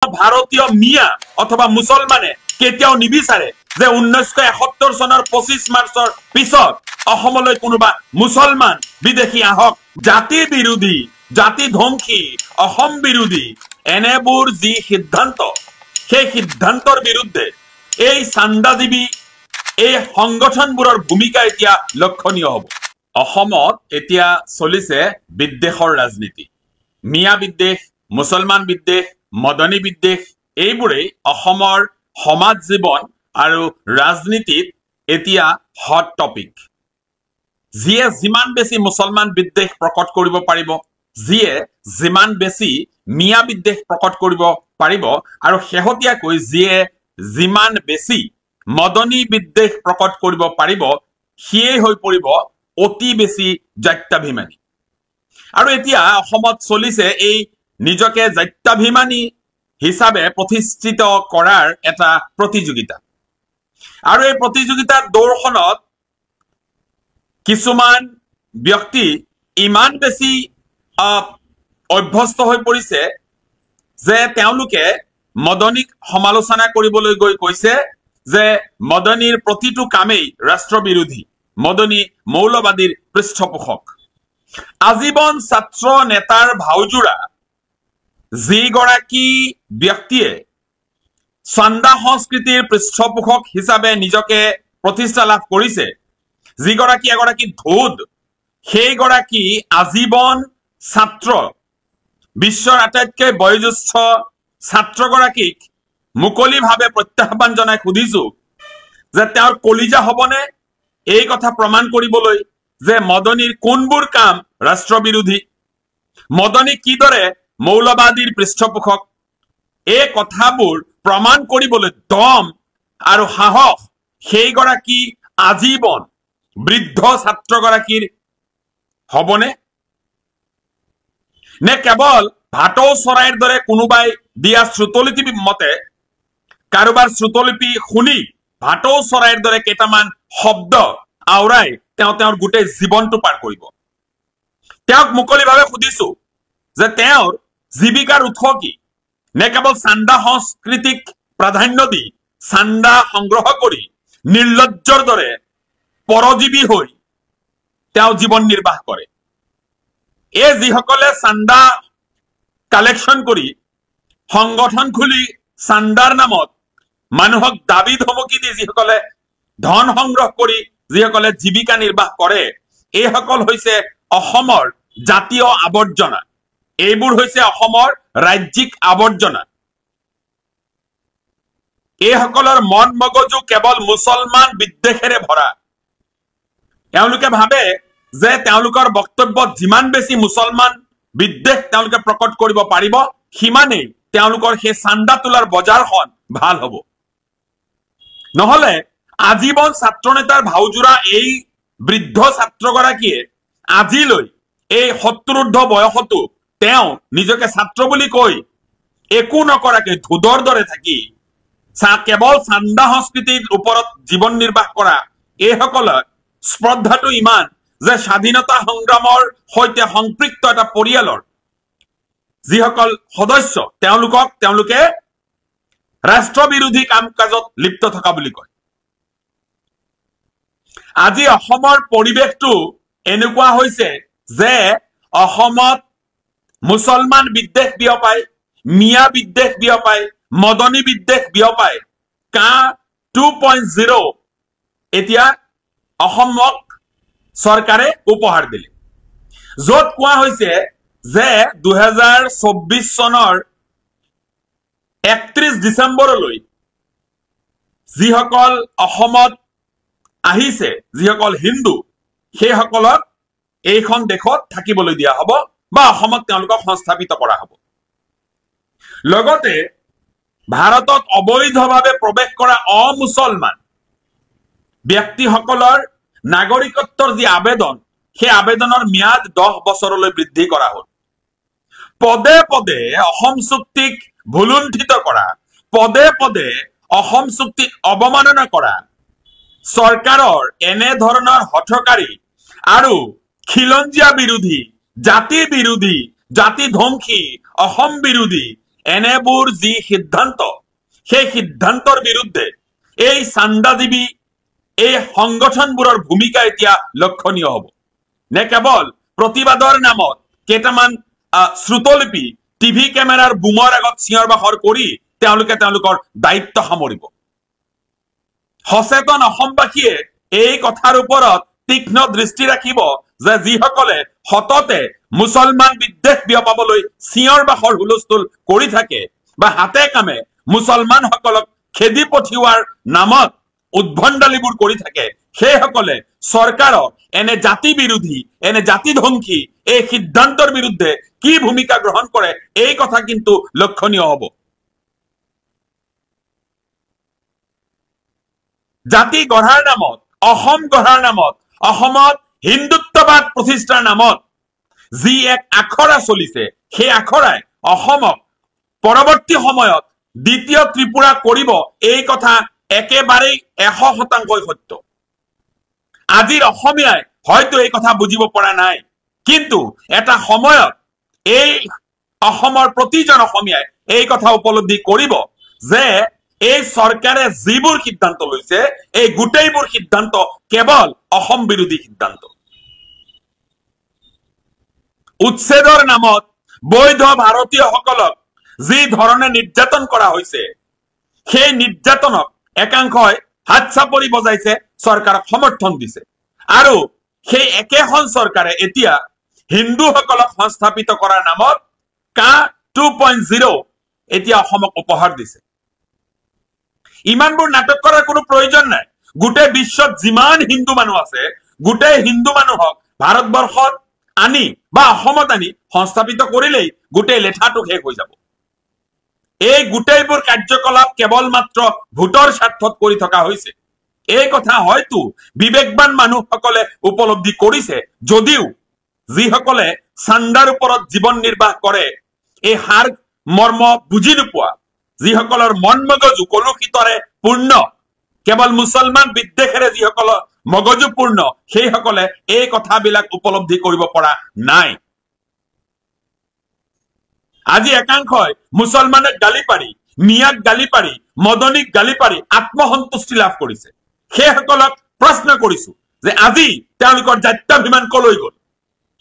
ভাৰতীয় মিয়া অথবা মুছলমানে কেতিয়াও নিবিচাৰে যে 1971 চনৰ 25 মাৰ্চৰ পিছত অসমলৈ কোনোবা মুছলমান বিদেশী আহক। জাতি বিৰোধী, জাতি ধ্বংসী, অসম বিৰোধী এনেবোৰ যি সিদ্ধান্ত, সেই সিদ্ধান্তৰ বিৰুদ্ধে এই চান্দাজীৱী এই সংগঠনবোৰৰ ভূমিকা এতিয়া লক্ষণীয় হ'ব। অসমত এতিয়া চলিছে বিদ্বেষৰ ৰাজনীতি। মিয়া বিদ্বেষ, মুছলমান বিদ্বেষ, মদনী বিদ্বেষ এইবোৰেই অসমৰ সমাজ জীৱন আৰু ৰাজনীতিত এতিয়া হট টপিক। যিয়ে যিমান বেছি মুছলমান বিদ্বেষ প্ৰকট কৰিব পাৰিব, যিয়ে যিমান বেছি মিয়া বিদ্বেষ প্ৰকট কৰিব পাৰিব, আৰু শেহতীয়াকৈ যিয়ে যিমান বেছি মদনী বিদ্বেষ প্ৰকট কৰিব পাৰিব, সিয়েই হৈ পৰিব অতি বেছি জাত্যাভিমানী। আৰু এতিয়া অসমত চলিছে এই নিজকে জাত্যাভিমানী হিচাপে প্ৰতিষ্ঠিত কৰাৰ এটা প্ৰতিযোগিতা। আৰু এই প্ৰতিযোগিতাৰ দৌৰখনত কিছুমান ব্যক্তি ইমান বেছি অভ্যস্ত হৈ পৰিছে যে তেওঁলোকে মদনীক সমালোচনা কৰিবলৈ গৈ কৈছে যে মদনীৰ প্ৰতিটো কামেই ৰাষ্ট্ৰবিৰোধী, মদনী মৌলবাদীৰ পৃষ্ঠপোষক। আজীৱন ছাত্ৰ নেতাৰ ভাওজোৰা যিগৰাকী ব্যক্তিয়ে চান্দা সংস্কৃতিৰ পৃষ্ঠপোষক হিচাপে নিজকে প্ৰতিষ্ঠা লাভ কৰিছে, যিগৰাকী এগৰাকী ধোদ, সেইগৰাকী আজীৱন ছাত্ৰ বিশ্বৰ আটাইতকৈ বয়োজ্যেষ্ঠ ছাত্ৰগৰাকীক মুকলিভাৱে প্ৰত্যাহ্বান জনাই সুধিছো যে তেওঁৰ কলিজা হবনে এই কথা প্ৰমাণ কৰিবলৈ যে মদনীৰ কোনবোৰ কাম ৰাষ্ট্ৰবিৰোধী, মদনী কিদৰে মৌলবাদীৰ পৃষ্ঠপোষক, এই কথাবোৰ প্ৰমাণ কৰিবলৈ দম আৰু সাহস সেইগৰাকী আজীৱন বৃদ্ধ ছাত্ৰগৰাকীৰ হবনে, নে কেৱল ভাটৌ চৰাইৰ দৰে কোনোবাই দিয়া শ্ৰুতলিপি মতে কাৰোবাৰ শ্ৰুতলিপি শুনি ভাটৌ চৰাইৰ দৰে কেইটামান শব্দ আওৰাই তেওঁৰ গোটেই জীৱনটো পাৰ কৰিব। তেওঁক মুকলিভাৱে সুধিছো যে তেওঁৰ জীৱিকাৰ উৎস কি, নে কেৱল চান্দা সংস্কৃতিক প্ৰাধান্য দি চান্দা সংগ্ৰহ কৰি নিৰ্লজ্জৰ দৰে পৰজীৱী হৈ তেওঁ জীৱন নিৰ্বাহ কৰে। এই যিসকলে চান্দা কালেকশ্যন কৰি সংগঠন খুলি চান্দাৰ নামত মানুহক দাবী ধমকি দি যিসকলে ধন সংগ্ৰহ কৰি যিসকলে জীৱিকা নিৰ্বাহ কৰে, এইসকল হৈছে অসমৰ জাতীয় আৱৰ্জনা, এইবোৰ হৈছে অসমৰ ৰাজ্যিক আৱৰ্জনা। এইসকলৰ মন মগজু কেৱল মুছলমান বিদ্বেষেৰে ভৰা। তেওঁলোকে ভাবে যে তেওঁলোকৰ বক্তব্যত যিমান বেছি মুছলমান বিদ্বেষ তেওঁলোকে প্ৰকট কৰিব পাৰিব, সিমানেই তেওঁলোকৰ সেই চান্দা তোলাৰ বজাৰখন ভাল হ'ব। নহলে আজীৱন ছাত্ৰ নেতাৰ ভাওজোৰা এই বৃদ্ধ ছাত্ৰগৰাকীয়ে আজিলৈ এই 70 বয়সতো তেওঁ নিজকে ছাত্ৰ বুলি কৈ একো নকৰাকে ধুদৰ দৰে থাকি কেৱল চান্দা সংস্কৃতিৰ ওপৰত জীৱন নিৰ্বাহ কৰা এইসকলৰ স্পৰ্ধাটো ইমান যে স্বাধীনতা সংগ্ৰামৰ সৈতে সম্পৃক্ত এটা পৰিয়ালৰ যিসকল সদস্য তেওঁলোকে ৰাষ্ট্ৰবিৰোধী কাম কাজত লিপ্ত থকা বুলি কয়। আজি অসমৰ পৰিৱেশটো এনেকুৱা হৈছে যে অসমত মুছলমান বিদ্বেষ বিয়পায়, মিয়া বিদ্বেষ বিয়পায়, মদনী বিদ্বেষ বিয়পায়। কা 2.0 এতিয়া অসমক চৰকাৰে উপহাৰ দিলে, য'ত কোৱা হৈছে যে 2024 চনৰ 31 ডিচেম্বৰলৈ যিসকল অসমত আহিছে, যিসকল হিন্দু, সেইসকলক এইখন দেশত থাকিবলৈ দিয়া হ'ব বা অসমত তেওঁলোকক সংস্থাপিত কৰা হ'ব। লগতে ভাৰতত অবৈধভাৱে প্ৰৱেশ কৰা অমুছলমান ব্যক্তিসকলৰ নাগৰিকত্বৰ যি আবেদন, সেই আবেদনৰ ম্যাদ 10 বছৰলৈ বৃদ্ধি কৰা হ'ল। পদে পদে অসম চুক্তিক ভুলুণ্ঠিত কৰা, পদে পদে অসম চুক্তিক অৱমাননা কৰা চৰকাৰৰ এনেধৰণৰ হঠকাৰী আৰু খিলঞ্জীয়া বিৰোধী, জাতি ধ্বংসী, অসম বিৰোধী এনেবোৰ যি সিদ্ধান্ত সেই সিদ্ধান্তৰ বিৰুদ্ধে এই চান্দাজীৱী এই সংগঠনবোৰৰ ভূমিকা এতিয়া লক্ষণীয় হ'ব নে কেৱল প্ৰতিবাদৰ নামত কেইটামান শ্ৰুতলিপি টিভি কেমেৰাৰ বুমৰ আগত চিঞৰ বাখৰ কৰি তেওঁলোকৰ দায়িত্ব সামৰিব সচেতন অসমবাসীয়ে এই কথাৰ ওপৰত তীক্ষ্ণ দৃষ্টি ৰাখিব যে যিসকলে সততে মুছলমান বিদ্বেষ বিয়পাবলৈ চিঞৰ বাখৰ হুলস্থুল কৰি থাকে বা হাতে কামে মুছলমানসকলক খেদি পঠিওৱাৰ নামত উদ্ভণ্ডালিবোৰ কৰি থাকে সেইসকলে চৰকাৰক এনে জাতি বিৰোধী এনে জাতি ধ্বংসী এই সিদ্ধান্তৰ বিৰুদ্ধে কি ভূমিকা গ্ৰহণ কৰে এই কথা কিন্তু লক্ষণীয় হ'ব জাতি গঢ়াৰ নামত অসম গঢ়াৰ নামত অসমত হিন্দুত্ববাদ প্ৰতিষ্ঠাৰ নামত যি এক আখৰা চলিছে সেই আখৰাই অসমক পৰৱৰ্তী সময়ত দ্বিতীয় ত্ৰিপুৰা কৰিব এই কথা একেবাৰেই 100% সত্য আজিৰ অসমীয়াই হয়তো এই কথা বুজিব পৰা নাই কিন্তু এটা সময়ত এই অসমৰ প্ৰতিজন অসমীয়াই এই কথা উপলব্ধি কৰিব যে এই চৰকাৰে যিবোৰ সিদ্ধান্ত লৈছে এই গোটেইবোৰ সিদ্ধান্ত কেৱল অসম বিৰোধী সিদ্ধান্ত উচ্ছেদৰ নামত বৈধ ভাৰতীয়সকলক যি ধৰণে নিৰ্যাতন কৰা হৈছে সেই নিৰ্যাতনক একাংশই হাত চাপৰি বজাইছে চৰকাৰক সমৰ্থন দিছে আৰু সেই একেখন চৰকাৰে এতিয়া হিন্দুসকলক সংস্থাপিত কৰাৰ নামত কা 2.0 এতিয়া অসমক উপহাৰ দিছে ইমানবোৰ নাটক কৰাৰ কোনো প্ৰয়োজন নাই গোটেই বিশ্বত যিমান হিন্দু মানুহ আছে গোটেই হিন্দু মানুহক ভাৰতবৰ্ষত আনি বা অসমত আনি সংস্থাপিত কৰিলেই গোটেই লেঠাটো শেষ হৈ যাব এই গোটেইবোৰ কাৰ্যকলাপ কেৱল মাত্ৰ ভোটৰ স্বাৰ্থত কৰি থকা হৈছে এই কথা হয়তো বিবেকবান মানুহসকলে উপলব্ধি কৰিছে যদিও যিসকলে চান্দাৰ ওপৰত জীৱন নিৰ্বাহ কৰে এই হাৰ মৰ্ম বুজি নোপোৱা যিসকলৰ মন মগজু কলুষিতৰে পূৰ্ণ কেৱল মুছলমান বিদ্বেষেৰে যিসকলৰ মগজু পূৰ্ণ সেইসকলে এই কথাবিলাক উপলব্ধি কৰিব পৰা নাই আজি একাংশই মুছলমানক গালি পাৰি মিয়াক গালি পাৰি মদনীক গালি পাৰি আত্মসন্তুষ্টি লাভ কৰিছে সেইসকলক প্ৰশ্ন কৰিছো যে আজি তেওঁলোকৰ জাত্যাভিমান কলৈ গ'ল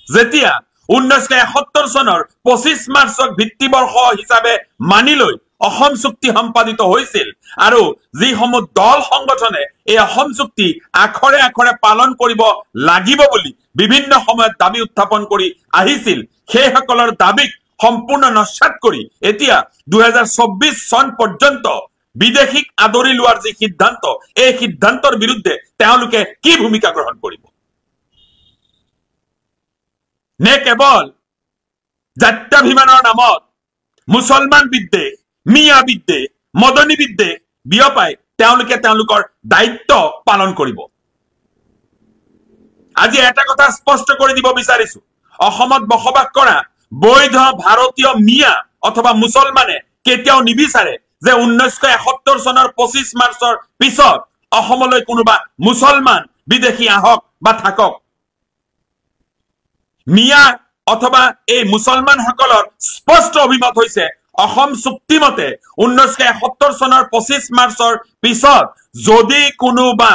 যেতিয়া 1971 চনৰ 25 মাৰ্চক ভিত্তিবৰ্ষ হিচাপে মানি লৈ অসম চুক্তি সম্পাদিত হৈছিল আৰু যিসমূহ দল সংগঠনে এই অসম চুক্তি আখৰে আখৰে পালন কৰিব লাগিব বুলি বিভিন্ন সময়ত দাবী উত্থাপন কৰি আহিছিল সেইসকলৰ দাবীক সম্পূৰ্ণ নস্যাৎ কৰি এতিয়া 2024 চন পৰ্যন্ত বিদেশীক আদৰি লোৱাৰ যি সিদ্ধান্ত এই সিদ্ধান্তৰ বিৰুদ্ধে তেওঁলোকে কি ভূমিকা গ্ৰহণ কৰিব নে কেৱল জাত্যাভিমানৰ নামত মুছলমান বিদ্বেষ মিয়া বিদ্বেষ মদনী বিদ্বেষ বিয়পাই তেওঁলোকৰ দায়িত্ব পালন কৰিব আজি এটা কথা স্পষ্ট কৰি দিব বিচাৰিছো অসমত বসবাস কৰা বৈধ ভাৰতীয় মিয়া অথবা মুছলমানে কেতিয়াও নিবিচাৰে যে 1971 চনৰ 25 মাৰ্চৰ পিছত অসমলৈ কোনোবা মুছলমান বিদেশী আহক বা থাকক মিয়া অথবা এই মুছলমানসকলৰ স্পষ্ট অভিমত হৈছে অসম চুক্তি মতে 1971 চনৰ 25 মাৰ্চৰ পিছত যদি কোনোবা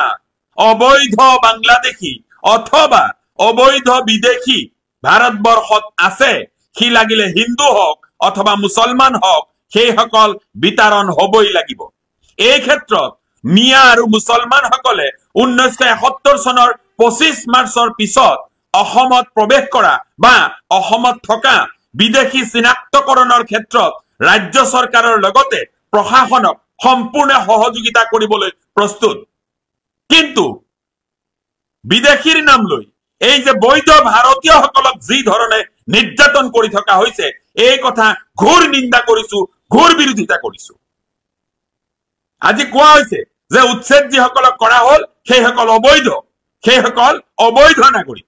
অবৈধ বাংলাদেশী অথবা অবৈধ বিদেশী ভাৰতবৰ্ষত আছে সি লাগিলে হিন্দু হওক অথবা মুছলমান হওক সেইসকল বিতৰণ হ'বই লাগিব এই ক্ষেত্ৰত মিয়া আৰু মুছলমানসকলে 1971 চনৰ 25 মাৰ্চৰ পিছত অসমত প্ৰৱেশ কৰা বা অসমত থকা বিদেশী চিনাক্তকৰণৰ ক্ষেত্ৰত ৰাজ্য চৰকাৰৰ লগতে প্ৰশাসনক সম্পূৰ্ণ সহযোগিতা কৰিবলৈ প্ৰস্তুত কিন্তু বিদেশীৰ নাম লৈ এই যে বৈধ ভাৰতীয়সকলক যি ধৰণে নিৰ্যাতন কৰি থকা হৈছে এই কথা ঘোৰ নিন্দা কৰিছো ঘোৰ বিৰোধিতা কৰিছো আজি কোৱা হৈছে যে উচ্ছেদ যিসকলক কৰা হ'ল সেইসকল অবৈধ নাগৰিক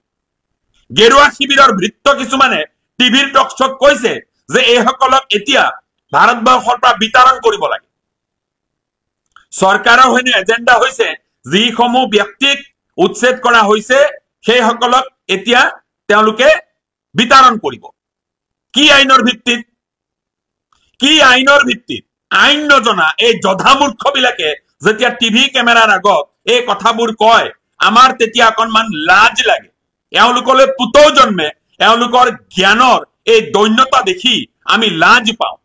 গেৰুৱা শিবিৰৰ ভৃত্য কিছুমানে টিভিৰ টকশ্বত কৈছে যে এইসকলক এতিয়া ভাৰতবৰ্ষৰ পৰা বিতৰণ কৰিব লাগে চৰকাৰৰ হৈনে এজেন্ডা হৈছে যিসমূহ ব্যক্তিক উচ্ছেদ কৰা হৈছে সেইসকলক এতিয়া তেওঁলোকে বিতৰণ কৰিব কি আইনৰ ভিত্তিত কি আইনৰ ভিত্তিত আইন নজনা এই জধামূৰ্খ বিলাকে যেতিয়া টিভি কেমেৰাৰ আগত এই কথাবোৰ কয় আমাৰ তেতিয়া অকণমান লাজ লাগে এওঁলোকলৈ পুতৌ জন্মে এওঁলোকৰ জ্ঞানৰ এই দৈন্যতা দেখি আমি লাজ পাওঁ